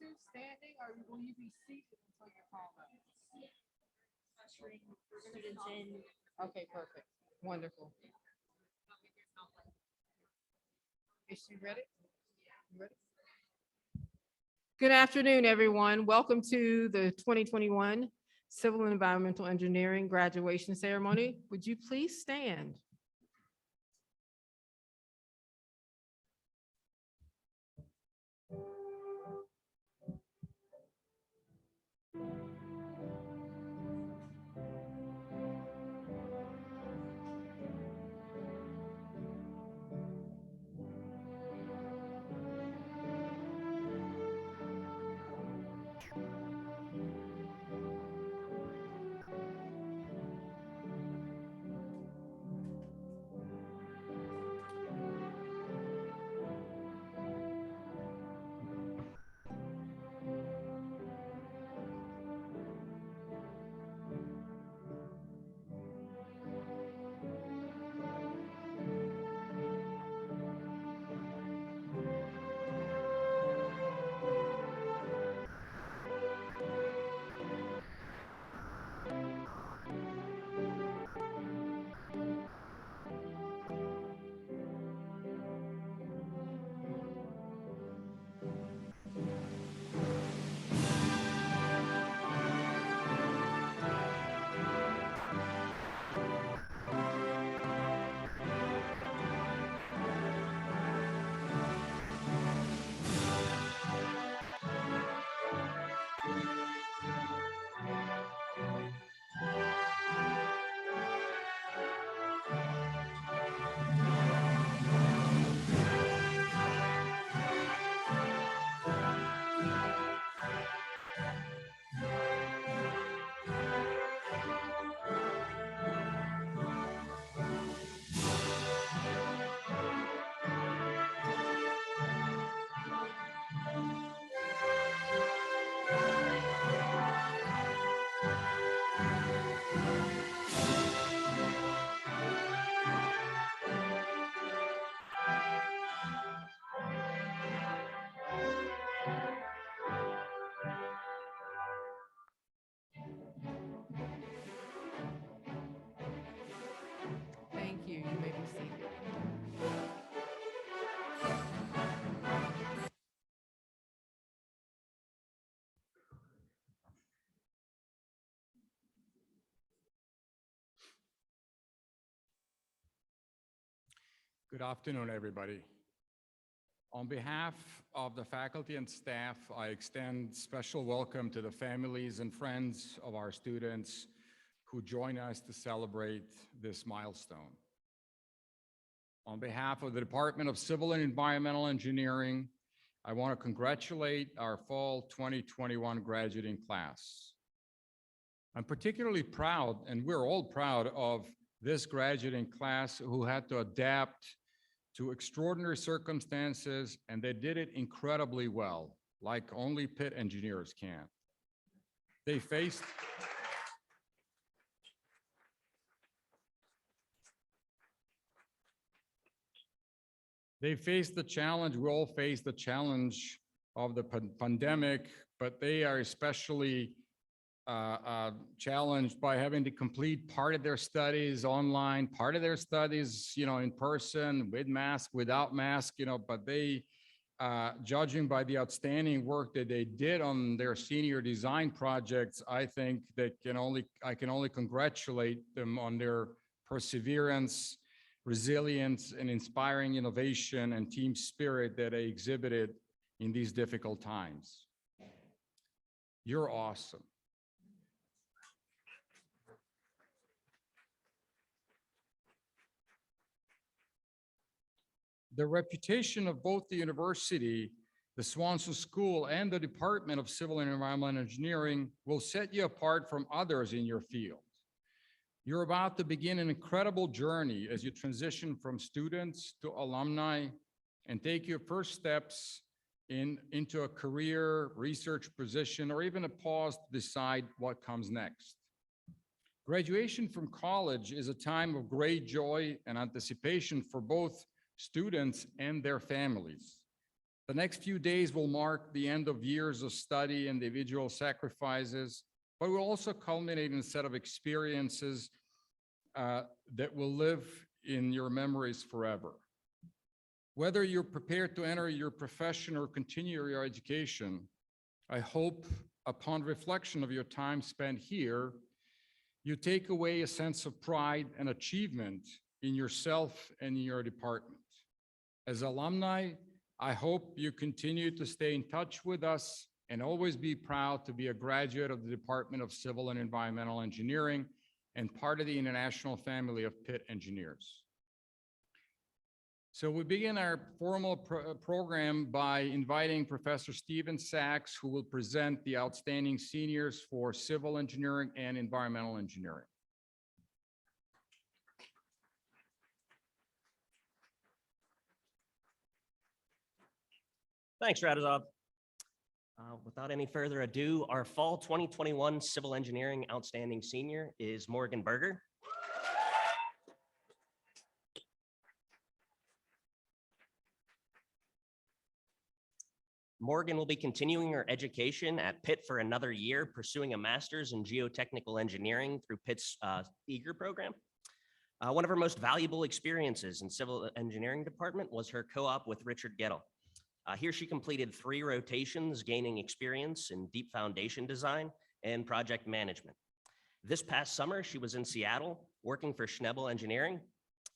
to, standing, or will you be seated until your call up? Ushering students in. Okay, perfect. Wonderful. Is she ready? You ready? Good afternoon, everyone. Welcome to the 2021 Civil and Environmental Engineering graduation ceremony. Would you please stand? Thank you. You may be seated. Good afternoon, everybody. On behalf of the faculty and staff, I extend special welcome to the families and friends of our students who join us to celebrate this milestone. On behalf of the Department of Civil and Environmental Engineering, I want to congratulate our fall 2021 graduating class. I'm particularly proud, and we're all proud of this graduating class who had to adapt to extraordinary circumstances, and they did it incredibly well, like only Pitt engineers can. They faced the challenge, we all face the challenge of the pandemic, but they are especially challenged by having to complete part of their studies online, part of their studies, in person, with mask, without mask, but they, judging by the outstanding work that they did on their senior design projects, I think I can only congratulate them on their perseverance, resilience, and inspiring innovation and team spirit that they exhibited in these difficult times. You're awesome. The reputation of both the university, the Swanson School, and the Department of Civil and Environmental Engineering will set you apart from others in your field. You're about to begin an incredible journey as you transition from students to alumni and take your first steps into a career, research position, or even a pause to decide what comes next. Graduation from college is a time of great joy and anticipation for both students and their families. The next few days will mark the end of years of study, individual sacrifices, but will also culminate in a set of experiences that will live in your memories forever. Whether you're prepared to enter your profession or continue your education, I hope upon reflection of your time spent here, you take away a sense of pride and achievement in yourself and in your department. As alumni, I hope you continue to stay in touch with us and always be proud to be a graduate of the Department of Civil and Environmental Engineering and part of the international family of Pitt engineers. So we begin our formal program by inviting Professor Steven Sachs, who will present the outstanding seniors for civil engineering and environmental engineering. Thanks, Radazov. Without any further ado, our fall 2021 Civil Engineering Outstanding Senior is Morgan Berger. Morgan will be continuing her education at Pitt for another year, pursuing a master's in geotechnical engineering through Pitt's EAGER program. One of her most valuable experiences in civil engineering department was her co-op with Richard Gettle. Here she completed 3 rotations, gaining experience in deep foundation design and project management. This past summer, she was in Seattle working for Schnebel Engineering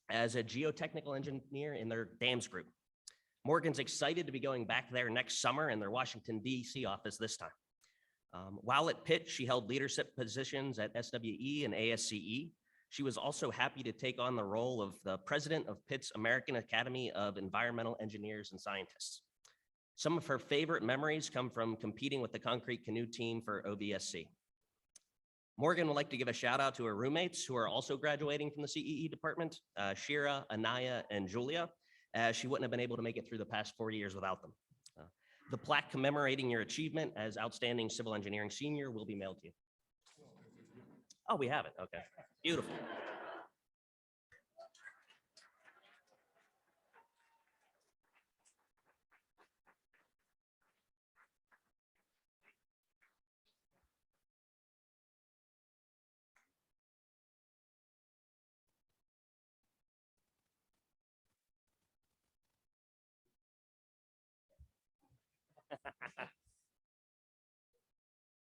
as a geotechnical engineer in their dams group. Morgan's excited to be going back there next summer in their Washington, D.C. office this time. While at Pitt, she held leadership positions at SWE and ASCE. She was also happy to take on the role of the president of Pitt's American Academy of Environmental Engineers and Scientists. Some of her favorite memories come from competing with the concrete canoe team for OVSC. Morgan would like to give a shout out to her roommates who are also graduating from the CEE department, Shira, Anaya, and Julia, as she wouldn't have been able to make it through the past 4 years without them. The plaque commemorating your achievement as Outstanding Civil Engineering Senior will be mailed to you. Oh, we have it, okay, beautiful.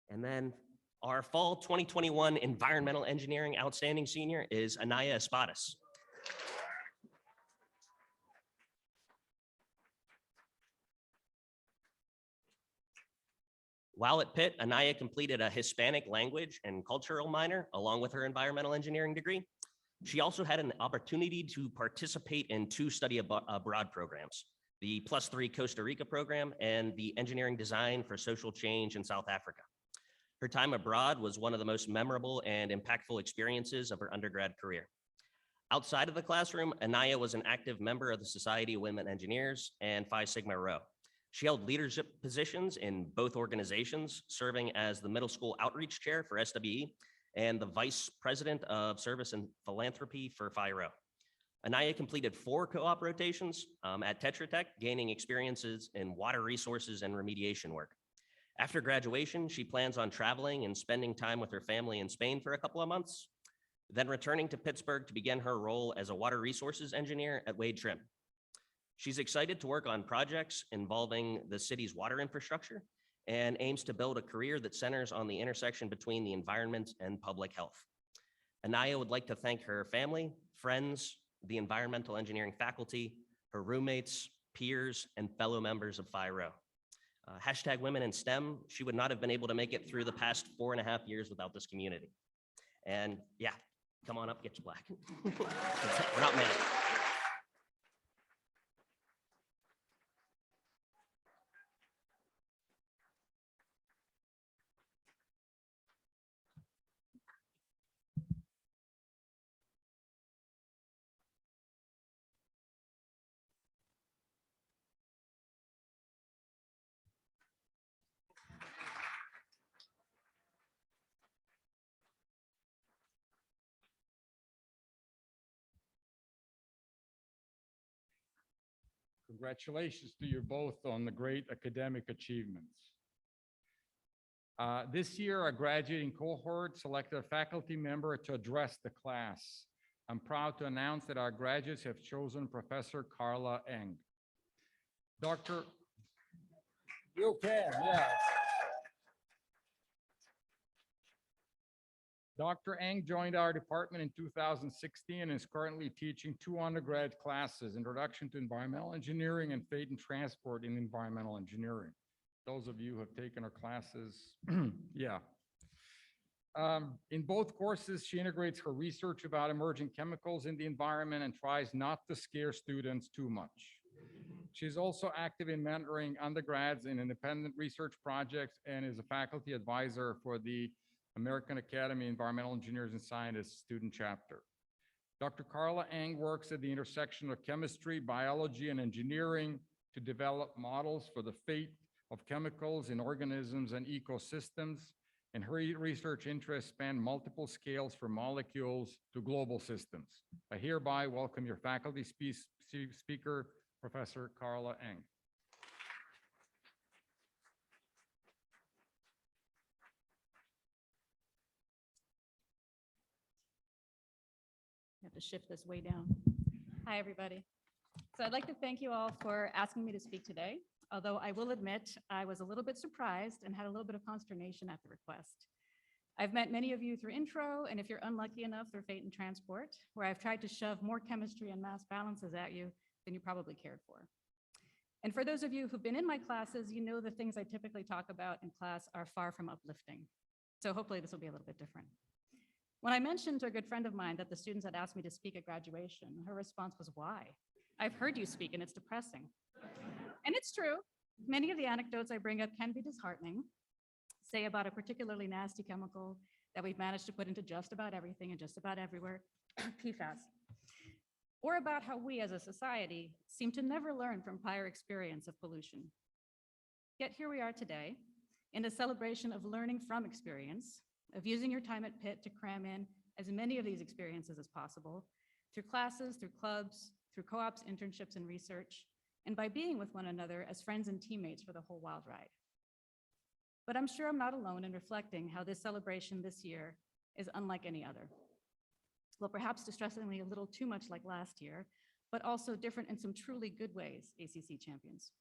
And then our fall 2021 Environmental Engineering Outstanding Senior is Anaya Espadas. While at Pitt, Anaya completed a Hispanic language and cultural minor along with her environmental engineering degree. She also had an opportunity to participate in 2 study abroad programs, the +3 Costa Rica program and the Engineering Design for Social Change in South Africa. Her time abroad was one of the most memorable and impactful experiences of her undergrad career. Outside of the classroom, Anaya was an active member of the Society of Women Engineers and Phi Sigma Rho. She held leadership positions in both organizations, serving as the middle school outreach chair for SWE and the vice president of service and philanthropy for Phi Rho. Anaya completed 4 co-op rotations at Tetra Tech, gaining experiences in water resources and remediation work. After graduation, she plans on traveling and spending time with her family in Spain for a couple of months, then returning to Pittsburgh to begin her role as a water resources engineer at Wade Trim. She's excited to work on projects involving the city's water infrastructure and aims to build a career that centers on the intersection between the environment and public health. Anaya would like to thank her family, friends, the environmental engineering faculty, her roommates, peers, and fellow members of Phi Rho. Hashtag women in STEM, she would not have been able to make it through the past 4.5 years without this community. And yeah, come on up, get your black. We're not mad. Congratulations to you both on the great academic achievements. This year, our graduating cohort selected a faculty member to address the class. I'm proud to announce that our graduates have chosen Professor Carla Eng. Dr. You can, yes. Dr. Eng joined our department in 2016 and is currently teaching 2 undergrad classes, Introduction to Environmental Engineering and Fate and Transport in Environmental Engineering. Those of you who have taken our classes, yeah. In both courses, she integrates her research about emerging chemicals in the environment and tries not to scare students too much. She's also active in mentoring undergrads in independent research projects and is a faculty advisor for the American Academy of Environmental Engineers and Scientists student chapter. Dr. Carla Eng works at the intersection of chemistry, biology, and engineering to develop models for the fate of chemicals in organisms and ecosystems, and her research interests span multiple scales from molecules to global systems. I hereby welcome your faculty speaker, Professor Carla Eng. Have to shift this way down. Hi, everybody. So I'd like to thank you all for asking me to speak today, although I will admit I was a little bit surprised and had a little bit of consternation at the request. I've met many of you through intro, and if you're unlucky enough, through Fate and Transport, where I've tried to shove more chemistry and mass balances at you than you probably cared for. And for those of you who've been in my classes, you know the things I typically talk about in class are far from uplifting. So hopefully this will be a little bit different. When I mentioned to a good friend of mine that the students had asked me to speak at graduation, her response was, "Why? I've heard you speak and it's depressing." And it's true. Many of the anecdotes I bring up can be disheartening, say about a particularly nasty chemical that we've managed to put into just about everything and just about everywhere, PFAS, or about how we as a society seem to never learn from prior experience of pollution. Yet here we are today in a celebration of learning from experience, of using your time at Pitt to cram in as many of these experiences as possible, through classes, through clubs, through co-ops, internships, and research, and by being with one another as friends and teammates for the whole wild ride. But I'm sure I'm not alone in reflecting how this celebration this year is unlike any other. Well, perhaps distressingly a little too much like last year, but also different in some truly good ways, ACC champions.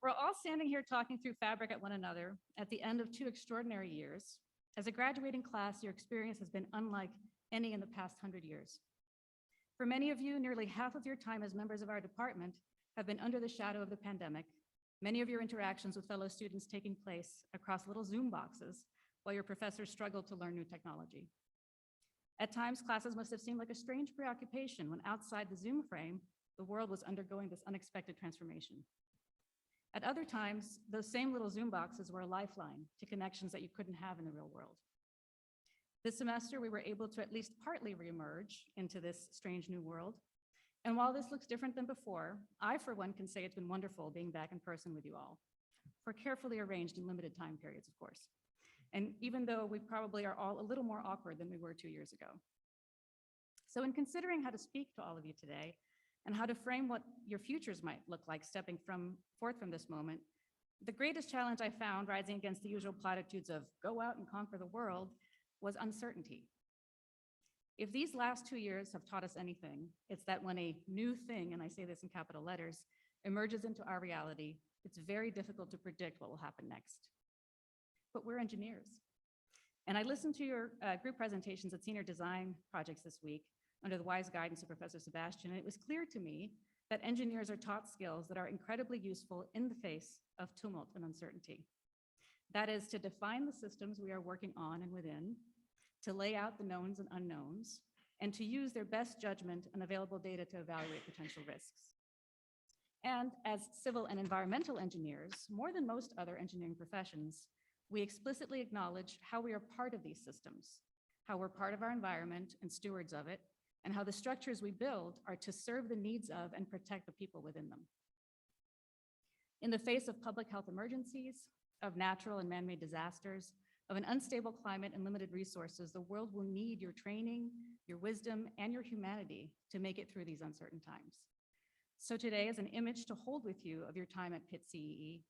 We're all standing here talking through fabric at one another at the end of 2 extraordinary years. As a graduating class, your experience has been unlike any in the past 100 years. For many of you, nearly half of your time as members of our department have been under the shadow of the pandemic, many of your interactions with fellow students taking place across little Zoom boxes while your professors struggled to learn new technology. At times, classes must have seemed like a strange preoccupation when outside the Zoom frame, the world was undergoing this unexpected transformation. At other times, those same little Zoom boxes were a lifeline to connections that you couldn't have in the real world. This semester, we were able to at least partly reemerge into this strange new world. And while this looks different than before, I, for one, can say it's been wonderful being back in person with you all, for carefully arranged and limited time periods, of course. And even though we probably are all a little more awkward than we were 2 years ago. So in considering how to speak to all of you today, and how to frame what your futures might look like stepping forth from this moment, the greatest challenge I found rising against the usual platitudes of go out and conquer the world was uncertainty. If these last 2 years have taught us anything, it's that when a new thing, and I say this in capital letters, emerges into our reality, it's very difficult to predict what will happen next. But we're engineers. And I listened to your group presentations at senior design projects this week, under the wise guidance of Professor Sebastian, and it was clear to me that engineers are taught skills that are incredibly useful in the face of tumult and uncertainty. That is to define the systems we are working on and within, to lay out the knowns and unknowns, and to use their best judgment and available data to evaluate potential risks. And as civil and environmental engineers, more than most other engineering professions, we explicitly acknowledge how we are part of these systems, how we're part of our environment and stewards of it, and how the structures we build are to serve the needs of and protect the people within them. In the face of public health emergencies, of natural and man-made disasters, of an unstable climate and limited resources, the world will need your training, your wisdom, and your humanity to make it through these uncertain times. So today is an image to hold with you of your time at Pitt CEE,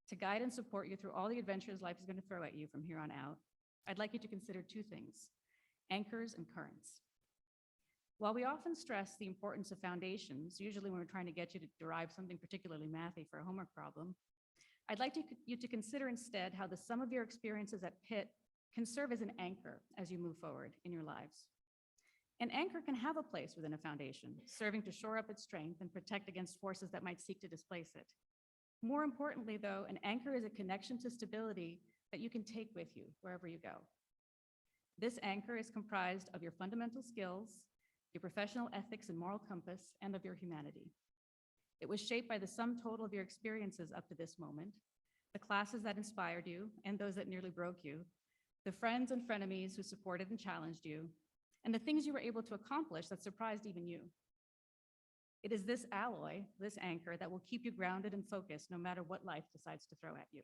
to guide and support you through all the adventures life is going to throw at you from here on out. I'd like you to consider two things: anchors and currents. While we often stress the importance of foundations, usually when we're trying to get you to derive something particularly mathy for a homework problem, I'd like you to consider instead how the sum of your experiences at Pitt can serve as an anchor as you move forward in your lives. An anchor can have a place within a foundation, serving to shore up its strength and protect against forces that might seek to displace it. More importantly, though, an anchor is a connection to stability that you can take with you wherever you go. This anchor is comprised of your fundamental skills, your professional ethics and moral compass, and of your humanity. It was shaped by the sum total of your experiences up to this moment, the classes that inspired you and those that nearly broke you, the friends and frenemies who supported and challenged you, and the things you were able to accomplish that surprised even you. It is this alloy, this anchor, that will keep you grounded and focused no matter what life decides to throw at you.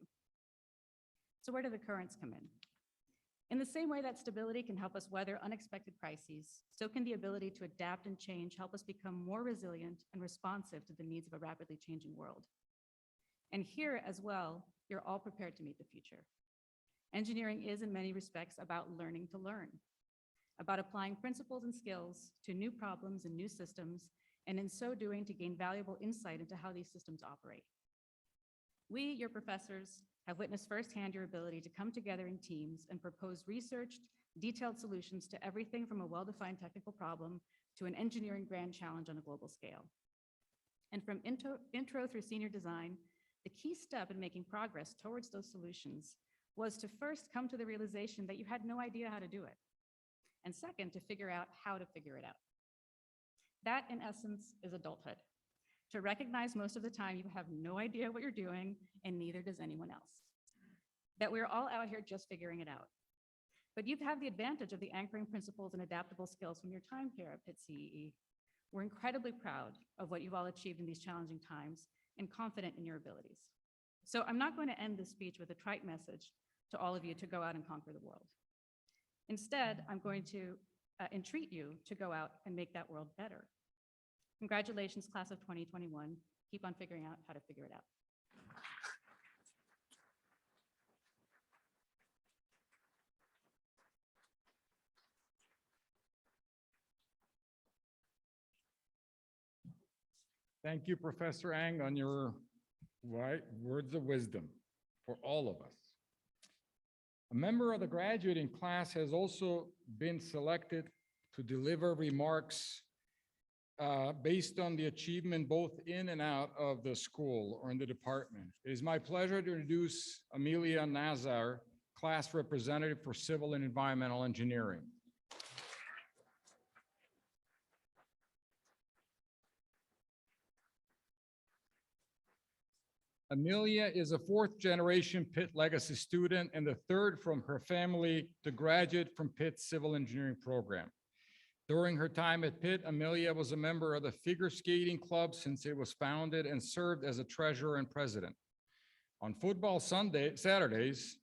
So where do the currents come in? In the same way that stability can help us weather unexpected crises, so can the ability to adapt and change help us become more resilient and responsive to the needs of a rapidly changing world. And here as well, you're all prepared to meet the future. Engineering is in many respects about learning to learn, about applying principles and skills to new problems and new systems, and in so doing to gain valuable insight into how these systems operate. We, your professors, have witnessed firsthand your ability to come together in teams and propose researched, detailed solutions to everything from a well-defined technical problem to an engineering grand challenge on a global scale. And from intro through senior design, the key step in making progress towards those solutions was to first come to the realization that you had no idea how to do it, and second, to figure out how to figure it out. That, in essence, is adulthood. To recognize most of the time you have no idea what you're doing, and neither does anyone else. That we're all out here just figuring it out. But you've had the advantage of the anchoring principles and adaptable skills from your time here at Pitt CEE. We're incredibly proud of what you've all achieved in these challenging times and confident in your abilities. So I'm not going to end this speech with a trite message to all of you to go out and conquer the world. Instead, I'm going to entreat you to go out and make that world better. Congratulations, class of 2021. Keep on figuring out how to figure it out. Thank you, Professor Ang, on your words of wisdom for all of us. A member of the graduating class has also been selected to deliver remarks based on the achievement both in and out of the school or in the department. It is my pleasure to introduce Amelia Nazar, class representative for Civil and Environmental Engineering. Amelia is a fourth-generation Pitt Legacy student and the third from her family to graduate from Pitt's Civil Engineering program. During her time at Pitt, Amelia was a member of the Figure Skating Club since it was founded and served as a treasurer and president. On football Saturdays,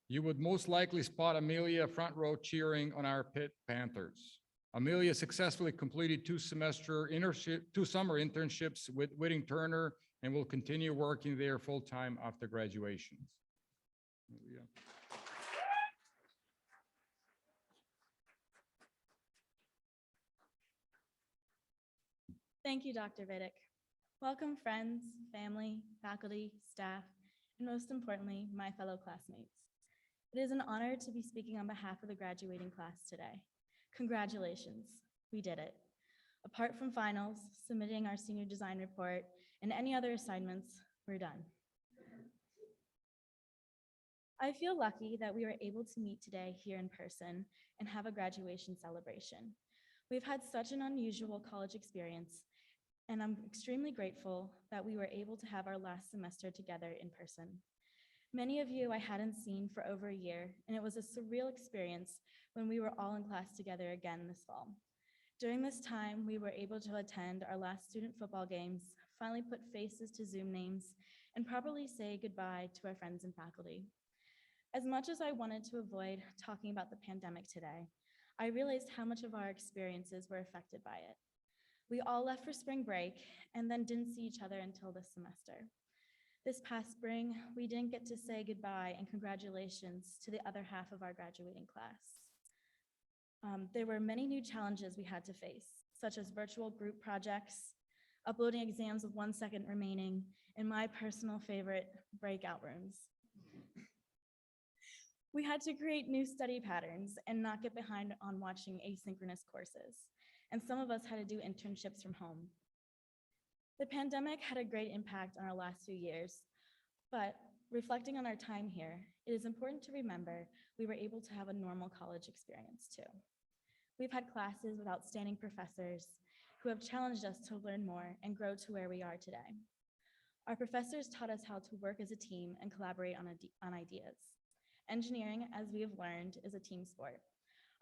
you would most likely spot Amelia front row cheering on our Pitt Panthers. Amelia successfully completed two summer internships with Whitting-Turner and will continue working there full-time after graduation. Amelia. Thank you, Dr. Vidic. Welcome, friends, family, faculty, staff, and most importantly, my fellow classmates. It is an honor to be speaking on behalf of the graduating class today. Congratulations, we did it. Apart from finals, submitting our senior design report, and any other assignments, we're done. I feel lucky that we were able to meet today here in person and have a graduation celebration. We've had such an unusual college experience, and I'm extremely grateful that we were able to have our last semester together in person. Many of you I hadn't seen for over a year, and it was a surreal experience when we were all in class together again this fall. During this time, we were able to attend our last student football games, finally put faces to Zoom names, and properly say goodbye to our friends and faculty. As much as I wanted to avoid talking about the pandemic today, I realized how much of our experiences were affected by it. We all left for spring break and then didn't see each other until this semester. This past spring, we didn't get to say goodbye and congratulations to the other half of our graduating class. There were many new challenges we had to face, such as virtual group projects, uploading exams with 1 second remaining, and my personal favorite, breakout rooms. We had to create new study patterns and not get behind on watching asynchronous courses, and some of us had to do internships from home. The pandemic had a great impact on our last few years, but reflecting on our time here, it is important to remember we were able to have a normal college experience too. We've had classes with outstanding professors who have challenged us to learn more and grow to where we are today. Our professors taught us how to work as a team and collaborate on ideas. Engineering, as we have learned, is a team sport.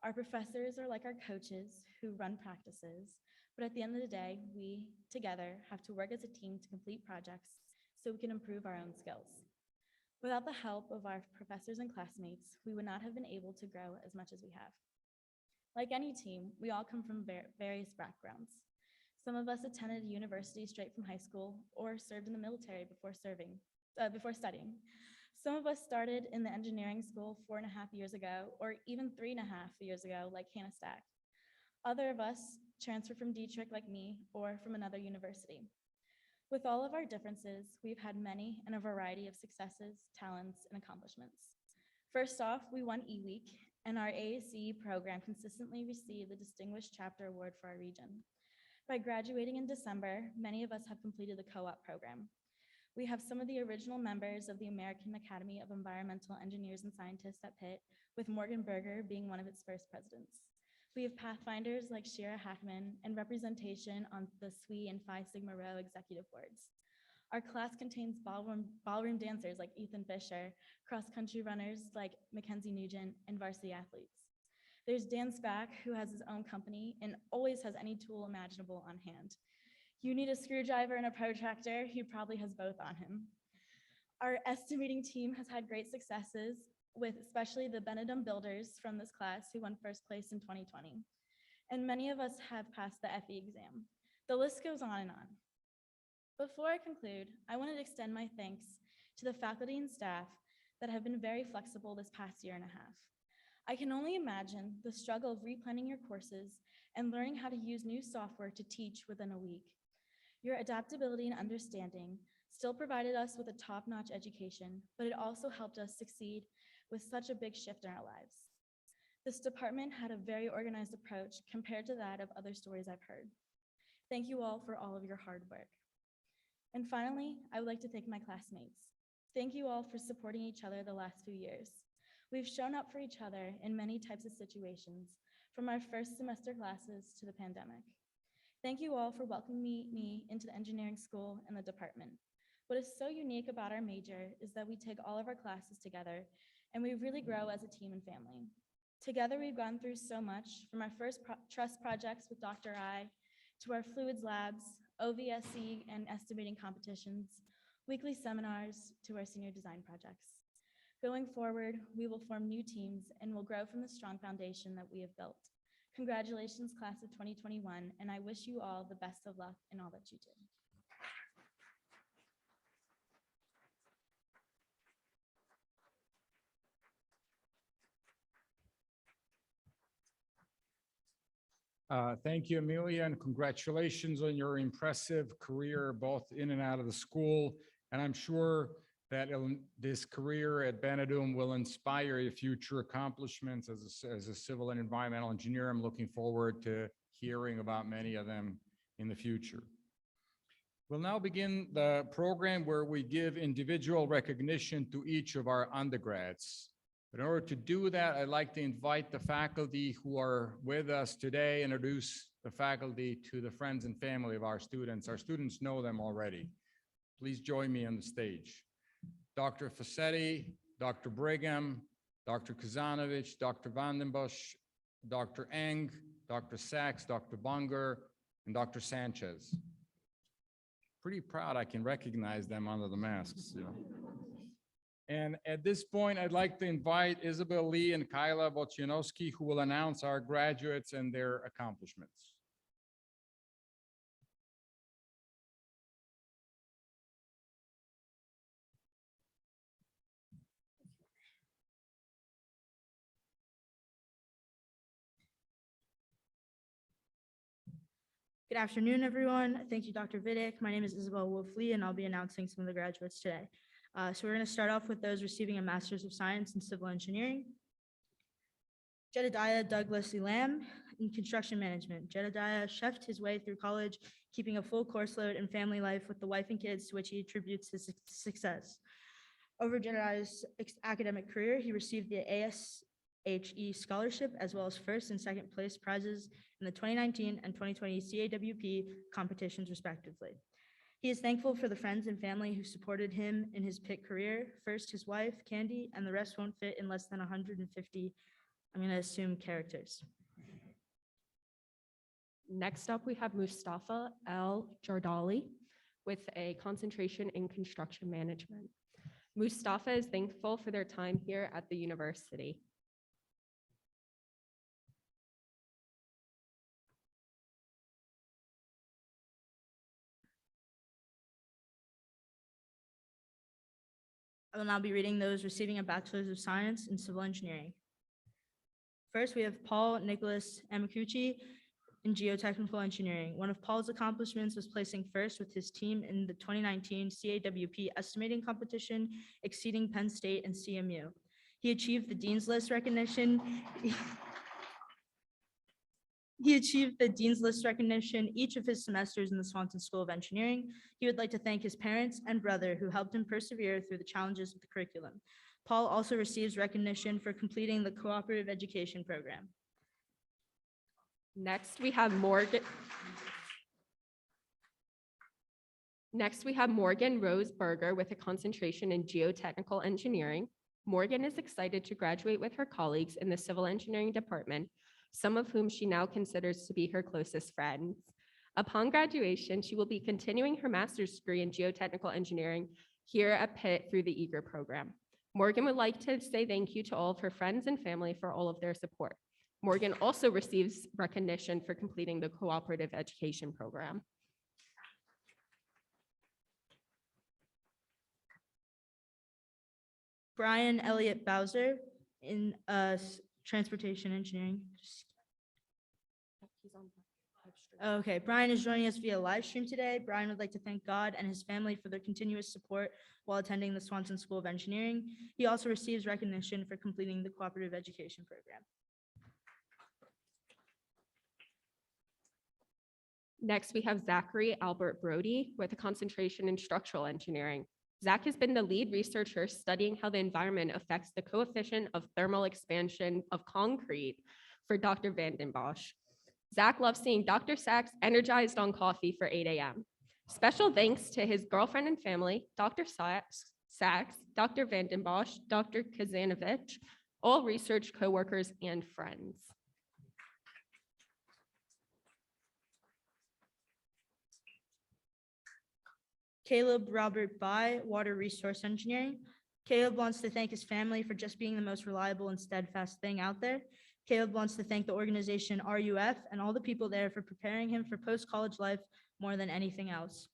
Our professors are like our coaches who run practices, but at the end of the day, we together have to work as a team to complete projects so we can improve our own skills. Without the help of our professors and classmates, we would not have been able to grow as much as we have. Like any team, we all come from various backgrounds. Some of us attended university straight from high school or served in the military before studying. Some of us started in the engineering school 4.5 years ago, or even 3.5 years ago, like Hannah Stack. Other of us transferred from Dietrich like me, or from another university. With all of our differences, we've had many and a variety of successes, talents, and accomplishments. First off, we won E-Week, and our AAC program consistently received the Distinguished Chapter Award for our region. By graduating in December, many of us have completed the co-op program. We have some of the original members of the American Academy of Environmental Engineers and Scientists at Pitt, with Morgan Berger being one of its first presidents. We have pathfinders like Shira Hackman and representation on the SWE and Phi Sigma Rho executive boards. Our class contains ballroom dancers like Ethan Fisher, cross-country runners like Mackenzie Nugent, and varsity athletes. There's Dan Spack, who has his own company and always has any tool imaginable on hand. You need a screwdriver and a protractor, he probably has both on him. Our estimating team has had great successes with especially the Benedum builders from this class who won first place in 2020. And many of us have passed the FE exam. The list goes on and on. Before I conclude, I wanted to extend my thanks to the faculty and staff that have been very flexible this past 1.5 years. I can only imagine the struggle of replanning your courses and learning how to use new software to teach within a week. Your adaptability and understanding still provided us with a top-notch education, but it also helped us succeed with such a big shift in our lives. This department had a very organized approach compared to that of other stories I've heard. Thank you all for all of your hard work. And finally, I would like to thank my classmates. Thank you all for supporting each other the last few years. We've shown up for each other in many types of situations, from our first semester classes to the pandemic. Thank you all for welcoming me into the engineering school and the department. What is so unique about our major is that we take all of our classes together and we really grow as a team and family. Together, we've gone through so much, from our first trust projects with Dr. I, to our fluids labs, OVSC and estimating competitions, weekly seminars, to our senior design projects. Going forward, we will form new teams and will grow from the strong foundation that we have built. Congratulations, class of 2021, and I wish you all the best of luck in all that you do. Thank you, Amelia, and congratulations on your impressive career, both in and out of the school. And I'm sure that this career at Benedum will inspire your future accomplishments as a civil and environmental engineer. I'm looking forward to hearing about many of them in the future. We'll now begin the program where we give individual recognition to each of our undergrads. But in order to do that, I'd like to invite the faculty who are with us today, introduce the faculty to the friends and family of our students. Our students know them already. Please join me on the stage. Dr. Fassetti, Dr. Brigham, Dr. Kazanovich, Dr. Vandenbush, Dr. Eng, Dr. Sachs, Dr. Bunger, and Dr. Sanchez. Pretty proud I can recognize them under the masks. You know. And at this point, I'd like to invite Isabel Lee and Kyla Wojciechowski, who will announce our graduates and their accomplishments. Good afternoon, everyone. Thank you, Dr. Vidic. My name is Isabel Wolfley, and I'll be announcing some of the graduates today. So we're going to start off with those receiving a Master's of Science in Civil Engineering. Jedediah Douglas Elam in Construction Management. Jedediah chefed his way through college, keeping a full course load and family life with the wife and kids, to which he attributes his success. Over Jedediah's academic career, he received the ASHE Scholarship, as well as first and second place prizes in the 2019 and 2020 CAWP competitions, respectively. He is thankful for the friends and family who supported him in his Pitt career. First, his wife, Candy, and the rest won't fit in less than 150, I'm going to assume, characters. Next up, we have Mustafa El Jardali with a concentration in construction management. Mustafa is thankful for their time here at the university. I will now be reading those receiving a Bachelor's of Science in Civil Engineering. First, we have Paul Nicholas Amakuchi in Geotechnical Engineering. One of Paul's accomplishments was placing first with his team in the 2019 CAWP estimating competition, exceeding Penn State and CMU. He achieved the Dean's List recognition. He achieved the Dean's List recognition each of his semesters in the Swanson School of Engineering. He would like to thank his parents and brother who helped him persevere through the challenges of the curriculum. Paul also receives recognition for completing the cooperative education program. Next, we have Morgan. Next, we have Morgan Rose Berger with a concentration in geotechnical engineering. Morgan is excited to graduate with her colleagues in the civil engineering department, some of whom she now considers to be her closest friends. Upon graduation, she will be continuing her master's degree in geotechnical engineering here at Pitt through the EAGER program. Morgan would like to say thank you to all of her friends and family for all of their support. Morgan also receives recognition for completing the cooperative education program. Brian Elliott Bowser in transportation engineering. Okay, Brian is joining us via live stream today. Brian would like to thank God and his family for their continuous support while attending the Swanson School of Engineering. He also receives recognition for completing the cooperative education program. Next, we have Zachary Albert Brody with a concentration in structural engineering. Zach has been the lead researcher studying how the environment affects the coefficient of thermal expansion of concrete for Dr. Vanden Bosch. Zach loves seeing Dr. Sachs energized on coffee for 8 a.m. Special thanks to his girlfriend and family, Dr. Sachs, Dr. Vanden Bosch, Dr. Kazanovich, all research coworkers and friends. Caleb Robert Bai, Water Resource Engineering. Caleb wants to thank his family for just being the most reliable and steadfast thing out there. Caleb wants to thank the organization RUF and all the people there for preparing him for post-college life more than anything else.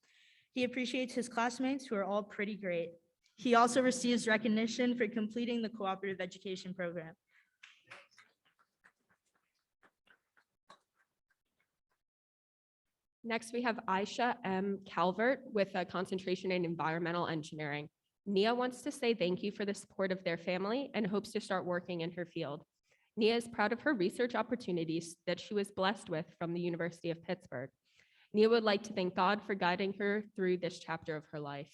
He appreciates his classmates who are all pretty great. He also receives recognition for completing the cooperative education program. Next, we have Aisha M. Calvert with a concentration in environmental engineering. Nia wants to say thank you for the support of their family and hopes to start working in her field. Nia is proud of her research opportunities that she was blessed with from the University of Pittsburgh. Nia would like to thank God for guiding her through this chapter of her life.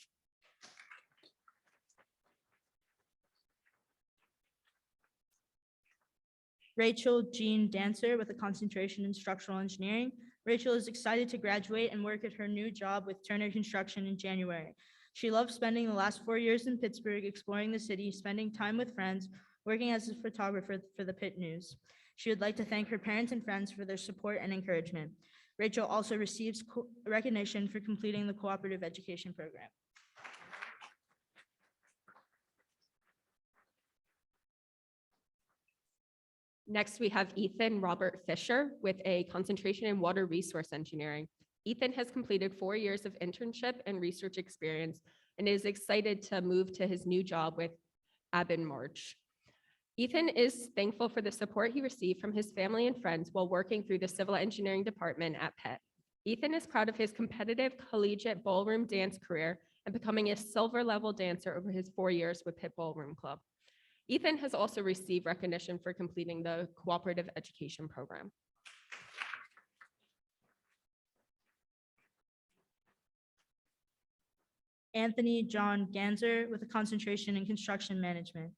Rachel Jean Dancer with a concentration in structural engineering. Rachel is excited to graduate and work at her new job with Turner Construction in January. She loves spending the last 4 years in Pittsburgh, exploring the city, spending time with friends, working as a photographer for the Pitt News. She would like to thank her parents and friends for their support and encouragement. Rachel also receives recognition for completing the cooperative education program. Next, we have Ethan Robert Fisher with a concentration in water resource engineering. Ethan has completed 4 years of internship and research experience and is excited to move to his new job with Abin March. Ethan is thankful for the support he received from his family and friends while working through the civil engineering department at Pitt. Ethan is proud of his competitive collegiate ballroom dance career and becoming a silver level dancer over his 4 years with Pitt Ballroom Club. Ethan has also received recognition for completing the cooperative education program. Anthony John Ganzer with a concentration in construction management.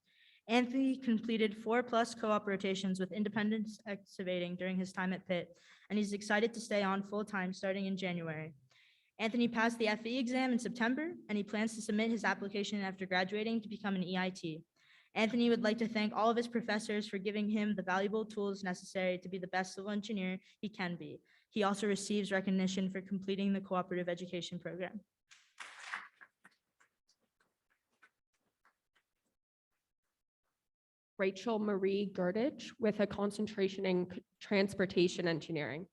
Anthony completed 4+ co-op rotations with Independence Excavating during his time at Pitt, and he's excited to stay on full-time starting in January. Anthony passed the FE exam in September, and he plans to submit his application after graduating to become an EIT. Anthony would like to thank all of his professors for giving him the valuable tools necessary to be the best civil engineer he can be. He also receives recognition for completing the cooperative education program. Rachel Marie Girdich with a concentration in transportation engineering.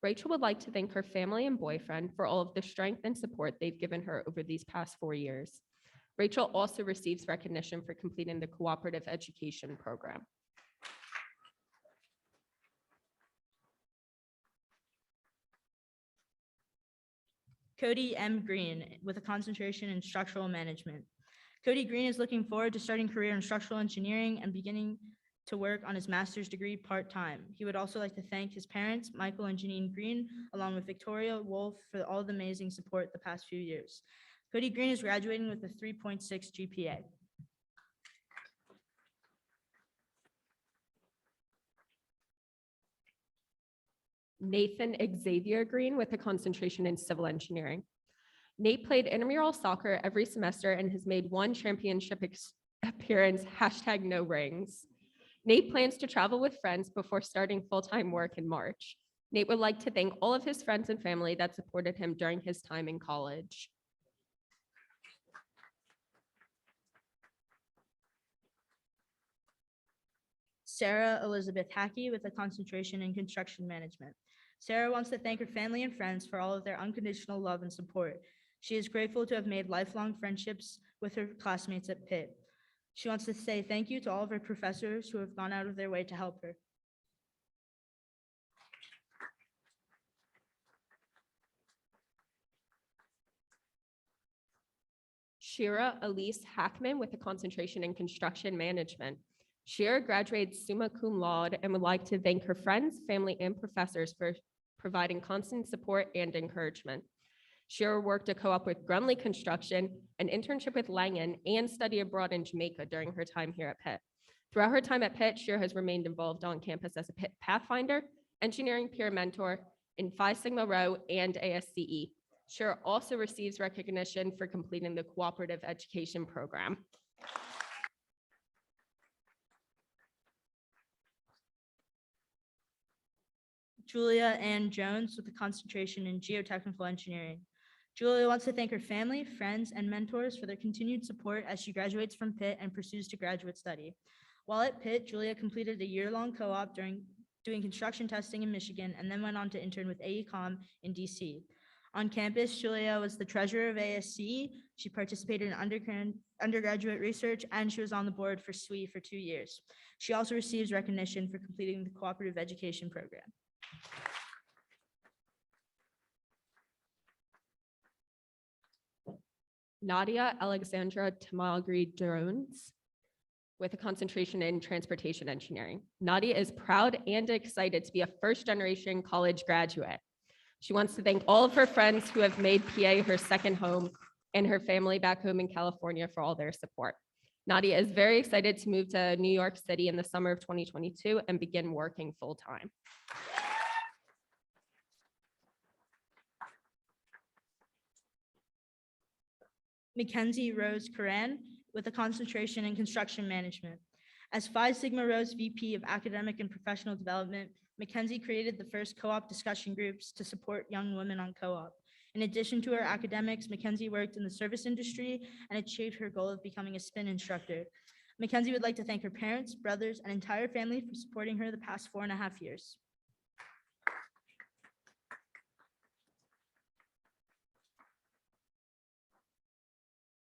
Rachel would like to thank her family and boyfriend for all of the strength and support they've given her over these past 4 years. Rachel also receives recognition for completing the cooperative education program. Cody M. Green with a concentration in structural management. Cody Green is looking forward to starting career in structural engineering and beginning to work on his master's degree part-time. He would also like to thank his parents, Michael and Janine Green, along with Victoria Wolf, for all the amazing support the past few years. Cody Green is graduating with a 3.6 GPA. Nathan Xavier Green with a concentration in civil engineering. Nate played intramural soccer every semester and has made 1 championship appearance, #no rings. Nate plans to travel with friends before starting full-time work in March. Nate would like to thank all of his friends and family that supported him during his time in college. Sarah Elizabeth Hackey with a concentration in construction management. Sarah wants to thank her family and friends for all of their unconditional love and support. She is grateful to have made lifelong friendships with her classmates at Pitt. She wants to say thank you to all of her professors who have gone out of their way to help her. Shira Elise Hackman with a concentration in construction management. Shira graduated summa cum laude and would like to thank her friends, family, and professors for providing constant support and encouragement. Shira worked a co-op with Grunley Construction, an internship with Langen, and study abroad in Jamaica during her time here at Pitt. Throughout her time at Pitt, Shira has remained involved on campus as a Pitt Pathfinder, engineering peer mentor in Phi Sigma Rho and ASCE. Shira also receives recognition for completing the cooperative education program. Julia Ann Jones with a concentration in geotechnical engineering. Julia wants to thank her family, friends, and mentors for their continued support as she graduates from Pitt and pursues to graduate study. While at Pitt, Julia completed a year-long co-op doing construction testing in Michigan and then went on to intern with AECOM in DC. On campus, Julia was the treasurer of ASCE. She participated in undergraduate research, and she was on the board for SWE for 2 years. She also receives recognition for completing the cooperative education program. Nadia Alexandra Tamagri Jones with a concentration in transportation engineering. Nadia is proud and excited to be a first-generation college graduate. She wants to thank all of her friends who have made PA her second home and her family back home in California for all their support. Nadia is very excited to move to New York City in the summer of 2022 and begin working full-time. Mackenzie Rose Coran with a concentration in construction management. As Phi Sigma Rho's VP of Academic and Professional Development, Mackenzie created the first co-op discussion groups to support young women on co-op. In addition to her academics, Mackenzie worked in the service industry and achieved her goal of becoming a spin instructor. Mackenzie would like to thank her parents, brothers, and entire family for supporting her the past 4.5 years.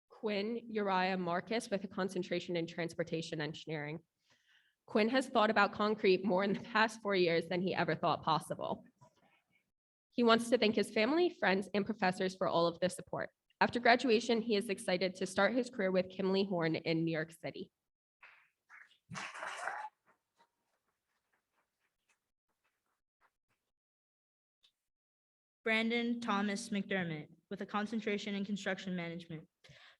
Quinn Uriah Marcus with a concentration in transportation engineering. Quinn has thought about concrete more in the past 4 years than he ever thought possible. He wants to thank his family, friends, and professors for all of the support. After graduation, he is excited to start his career with Kimley Horn in New York City. Brandon Thomas McDermott with a concentration in construction management.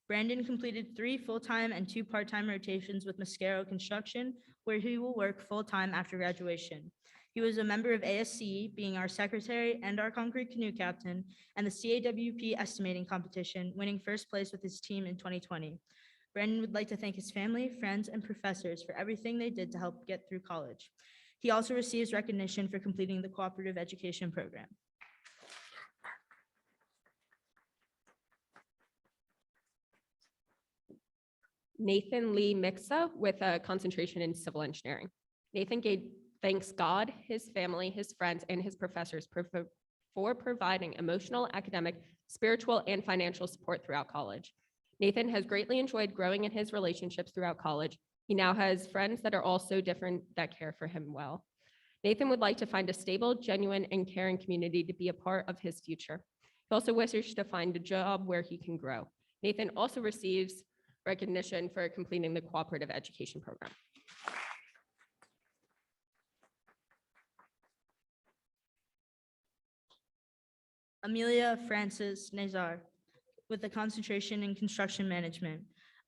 Brandon completed 3 full-time and 2 part-time rotations with Mascaro Construction, where he will work full-time after graduation. He was a member of ASC, being our secretary and our concrete canoe captain, and the CAWP estimating competition, winning first place with his team in 2020. Brandon would like to thank his family, friends, and professors for everything they did to help get through college. He also receives recognition for completing the cooperative education program. Nathan Lee Mixa with a concentration in civil engineering. Nathan thanks God, his family, his friends, and his professors for providing emotional, academic, spiritual, and financial support throughout college. Nathan has greatly enjoyed growing in his relationships throughout college. He now has friends that are all so different that care for him well. Nathan would like to find a stable, genuine, and caring community to be a part of his future. He also wishes to find a job where he can grow. Nathan also receives recognition for completing the cooperative education program. Amelia Frances Nazar with a concentration in construction management.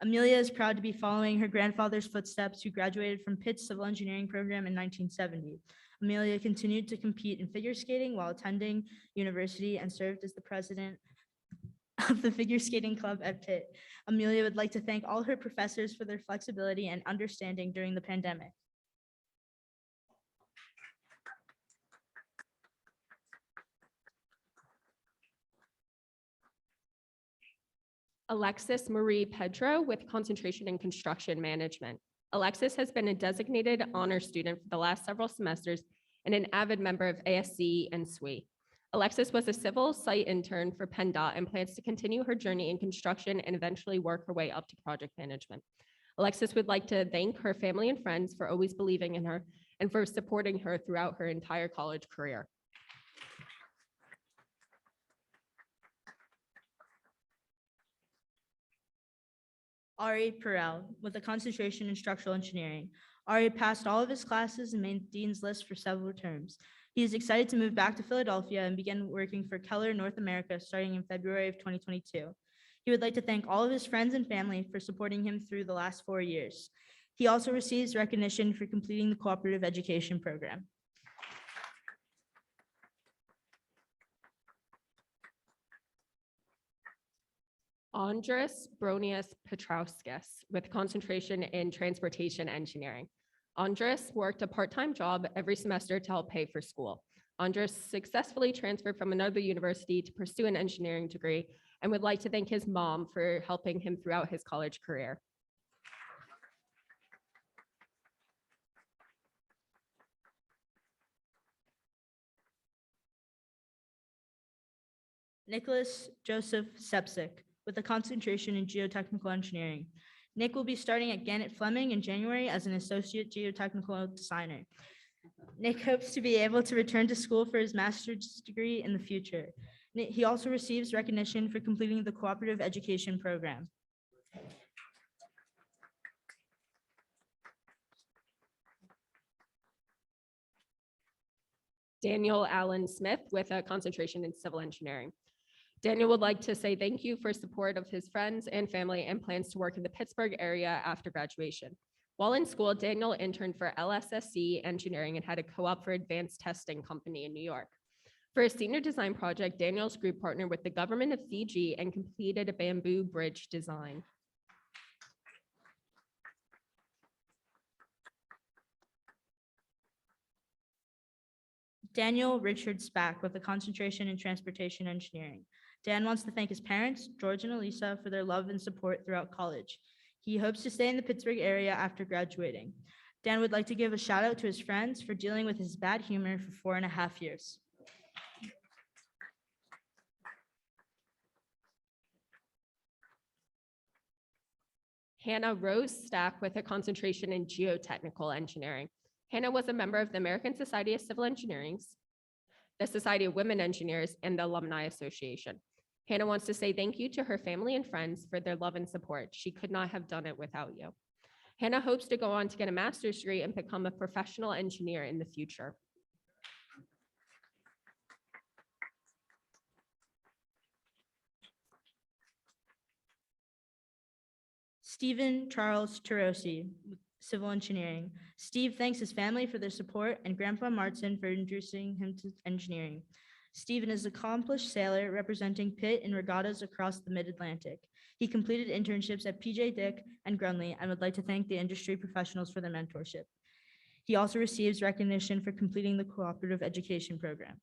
Amelia is proud to be following her grandfather's footsteps, who graduated from Pitt's civil engineering program in 1970. Amelia continued to compete in figure skating while attending university and served as the president of the figure skating club at Pitt. Amelia would like to thank all her professors for their flexibility and understanding during the pandemic. Alexis Marie Pedro with concentration in construction management. Alexis has been a designated honor student for the last several semesters and an avid member of ASC and SWE. Alexis was a civil site intern for PennDOT and plans to continue her journey in construction and eventually work her way up to project management. Alexis would like to thank her family and friends for always believing in her and for supporting her throughout her entire college career. Ari Perel with a concentration in structural engineering. Ari passed all of his classes and made Dean's List for several terms. He is excited to move back to Philadelphia and begin working for Keller North America starting in February of 2022. He would like to thank all of his friends and family for supporting him through the last 4 years. He also receives recognition for completing the cooperative education program. Andres Bronius Petrauskas with concentration in transportation engineering. Andres worked a part-time job every semester to help pay for school. Andres successfully transferred from another university to pursue an engineering degree and would like to thank his mom for helping him throughout his college career. Nicholas Joseph Sepsic with a concentration in geotechnical engineering. Nick will be starting at Gannett Fleming in January as an associate geotechnical designer. Nick hopes to be able to return to school for his master's degree in the future. He also receives recognition for completing the cooperative education program. Daniel Allen Smith with a concentration in civil engineering. Daniel would like to say thank you for support of his friends and family and plans to work in the Pittsburgh area after graduation. While in school, Daniel interned for LSSC Engineering and had a co-op for advanced testing company in New York. For a senior design project, Daniel's group partnered with the government of Fiji and completed a bamboo bridge design. Daniel Richard Spack with a concentration in transportation engineering. Dan wants to thank his parents, George and Elisa, for their love and support throughout college. He hopes to stay in the Pittsburgh area after graduating. Dan would like to give a shout out to his friends for dealing with his bad humor for 4.5 years. Hannah Rose Stack with a concentration in geotechnical engineering. Hannah was a member of the American Society of Civil Engineers, the Society of Women Engineers, and the Alumni Association. Hannah wants to say thank you to her family and friends for their love and support. She could not have done it without you. Hannah hopes to go on to get a master's degree and become a professional engineer in the future. Stephen Charles Tarosi, civil engineering. Steve thanks his family for their support and Grandpa Martin for introducing him to engineering. Stephen is an accomplished sailor representing Pitt in regattas across the mid-Atlantic. He completed internships at PJ Dick and Grunley and would like to thank the industry professionals for their mentorship. He also receives recognition for completing the cooperative education program.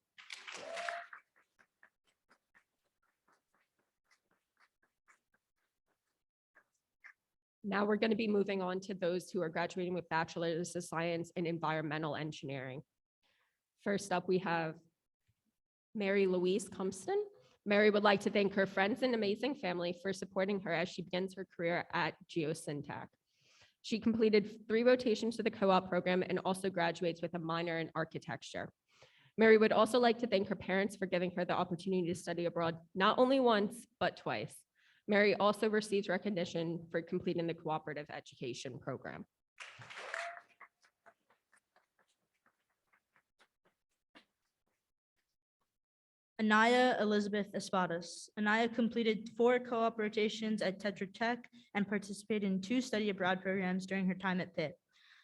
Now we're going to be moving on to those who are graduating with Bachelor's of Science in Environmental Engineering. First up, we have Mary Louise Cumpston. Mary would like to thank her friends and amazing family for supporting her as she begins her career at Geosyntac. She completed 3 rotations to the co-op program and also graduates with a minor in architecture. Mary would also like to thank her parents for giving her the opportunity to study abroad, not only once, but twice. Mary also receives recognition for completing the cooperative education program. Anaya Elizabeth Espadas. Anaya completed 4 co-op rotations at Tetra Tech and participated in 2 study abroad programs during her time at Pitt.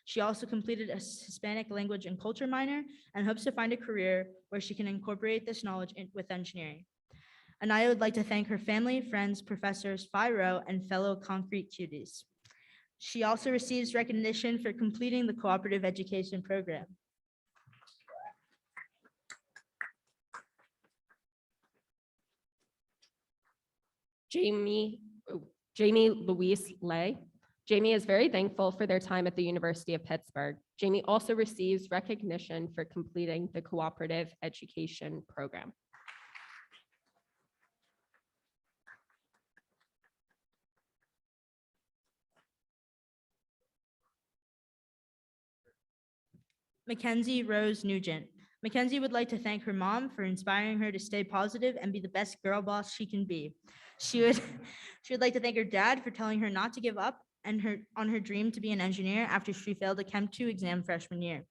She also completed a Hispanic language and culture minor and hopes to find a career where she can incorporate this knowledge with engineering. Anaya would like to thank her family, friends, professors, Phi Rho, and fellow concrete cuties. She also receives recognition for completing the cooperative education program. Jamie Louise Lay. Jamie is very thankful for their time at the University of Pittsburgh. Jamie also receives recognition for completing the cooperative education program. Mackenzie Rose Nugent. Mackenzie would like to thank her mom for inspiring her to stay positive and be the best girl boss she can be. She would like to thank her dad for telling her not to give up on her dream to be an engineer after she failed a Chem 2 exam freshman year.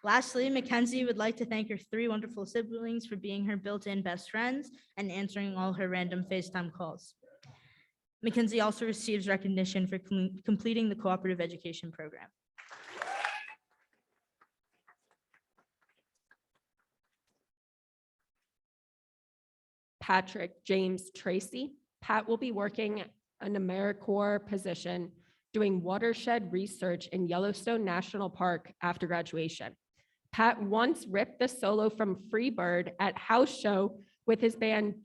Lastly, Mackenzie would like to thank her 3 wonderful siblings for being her built-in best friends and answering all her random FaceTime calls. Mackenzie also receives recognition for completing the cooperative education program. Patrick James Tracy. Pat will be working an AmeriCorps position doing watershed research in Yellowstone National Park after graduation. Pat once ripped the solo from Freebird at house show with his band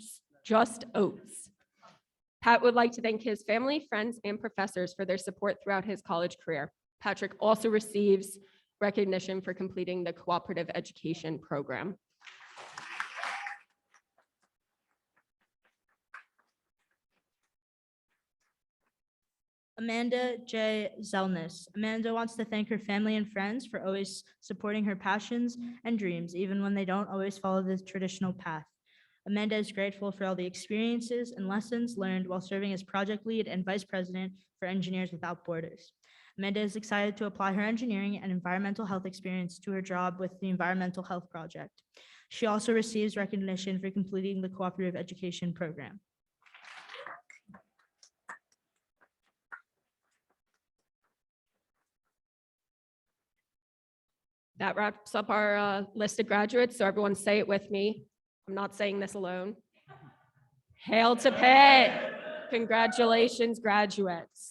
Just Oats. Pat would like to thank his family, friends, and professors for their support throughout his college career. Patrick also receives recognition for completing the cooperative education program. Amanda J. Zelnis. Amanda wants to thank her family and friends for always supporting her passions and dreams, even when they don't always follow the traditional path. Amanda is grateful for all the experiences and lessons learned while serving as project lead and vice president for Engineers Without Borders. Amanda is excited to apply her engineering and environmental health experience to her job with the Environmental Health Project. She also receives recognition for completing the cooperative education program. That wraps up our list of graduates, so everyone say it with me. I'm not saying this alone. Hail to Pitt. Congratulations, graduates.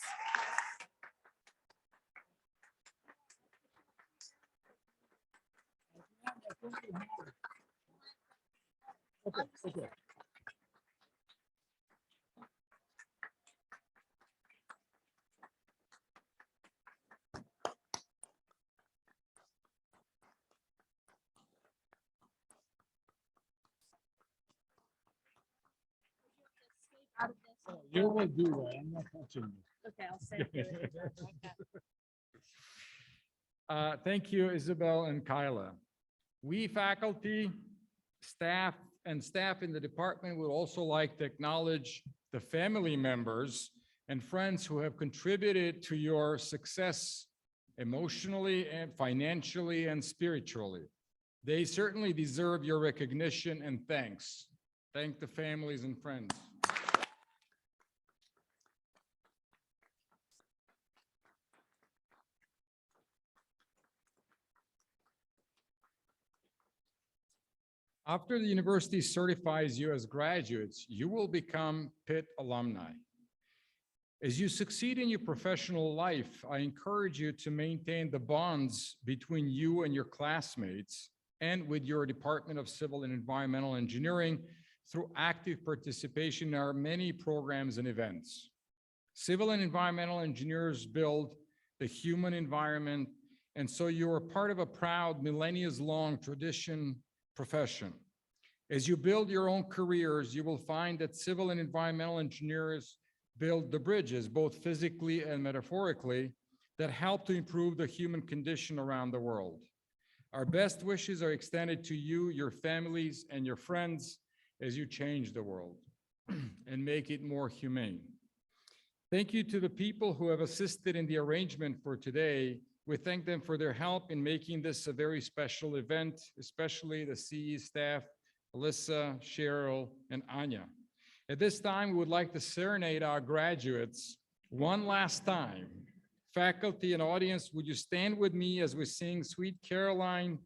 You will do that. I'm not touching you. Okay, I'll say it. Thank you, Isabel and Kyla. We faculty, Staff in the department would also like to acknowledge the family members and friends who have contributed to your success emotionally and financially and spiritually. They certainly deserve your recognition and thanks. Thank the families and friends. After the university certifies you as graduates, you will become Pitt alumni. As you succeed in your professional life, I encourage you to maintain the bonds between you and your classmates and with your Department of Civil and Environmental Engineering through active participation in our many programs and events. Civil and environmental engineers build the human environment, and so you are part of a proud millennia-long profession. As you build your own careers, you will find that civil and environmental engineers build the bridges, both physically and metaphorically, that help to improve the human condition around the world. Our best wishes are extended to you, your families, and your friends as you change the world and make it more humane. Thank you to the people who have assisted in the arrangement for today. We thank them for their help in making this a very special event, especially the CE staff, Alyssa, Cheryl, and Anya. At this time, we would like to serenade our graduates one last time. Faculty and audience, would you stand with me as we sing Sweet Caroline